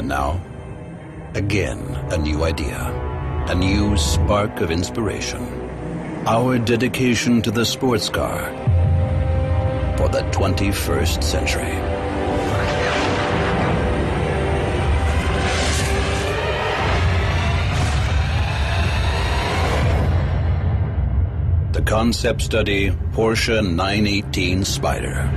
And now, again, a new idea, a new spark of inspiration. Our dedication to the sports car for the 21st century. The concept study, Porsche 918 Spyder.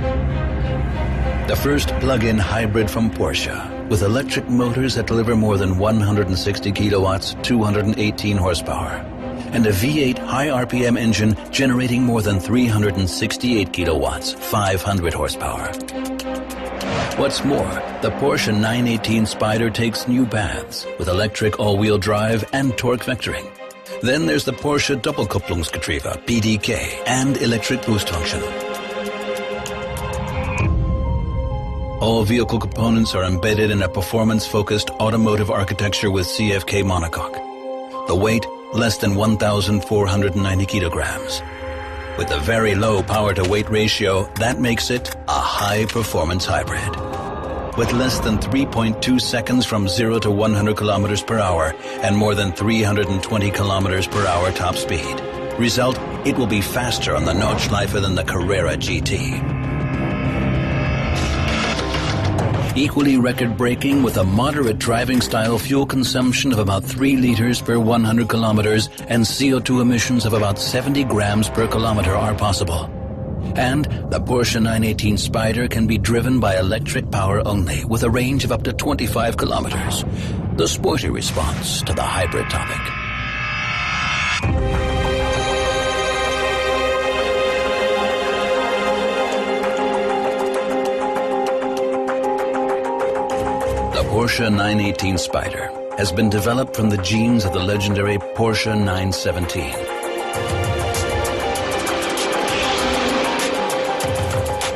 The first plug-in hybrid from Porsche, with electric motors that deliver more than 160 kilowatts, 218 horsepower, and a V8 high RPM engine generating more than 368 kilowatts, 500 horsepower. What's more, the Porsche 918 Spyder takes new paths with electric all-wheel drive and torque vectoring. Then there's the Porsche Doppelkupplungsgetriebe, PDK, and electric boost function. All vehicle components are embedded in a performance-focused automotive architecture with CFK monocoque. The weight, less than 1,490 kilograms. With a very low power-to-weight ratio, that makes it a high-performance hybrid. With less than 3.2 seconds from 0 to 100 kilometers per hour and more than 320 kilometers per hour top speed. Result, it will be faster on the Nordschleife than the Carrera GT. Equally record-breaking with a moderate driving-style fuel consumption of about 3 liters per 100 kilometers and CO2 emissions of about 70 grams per kilometer are possible. And the Porsche 918 Spyder can be driven by electric power only with a range of up to 25 kilometers. The sporty response to the hybrid topic. The Porsche 918 Spyder has been developed from the genes of the legendary Porsche 917.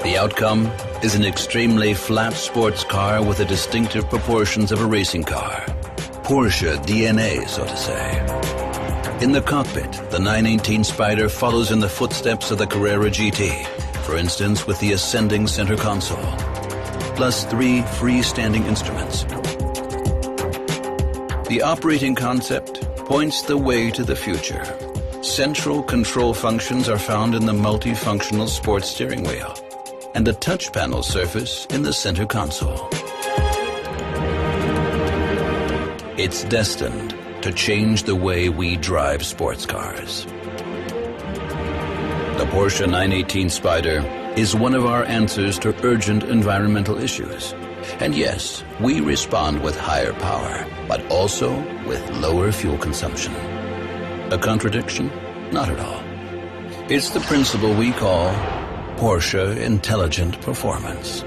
The outcome is an extremely flat sports car with the distinctive proportions of a racing car. Porsche DNA, so to say. In the cockpit, the 918 Spyder follows in the footsteps of the Carrera GT, for instance with the ascending center console, plus 3 freestanding instruments. The operating concept points the way to the future. Central control functions are found in the multifunctional sports steering wheel, and a touch panel surface in the center console. It's destined to change the way we drive sports cars. The Porsche 918 Spyder is one of our answers to urgent environmental issues. And yes, we respond with higher power, but also with lower fuel consumption. A contradiction? Not at all. It's the principle we call Porsche Intelligent Performance.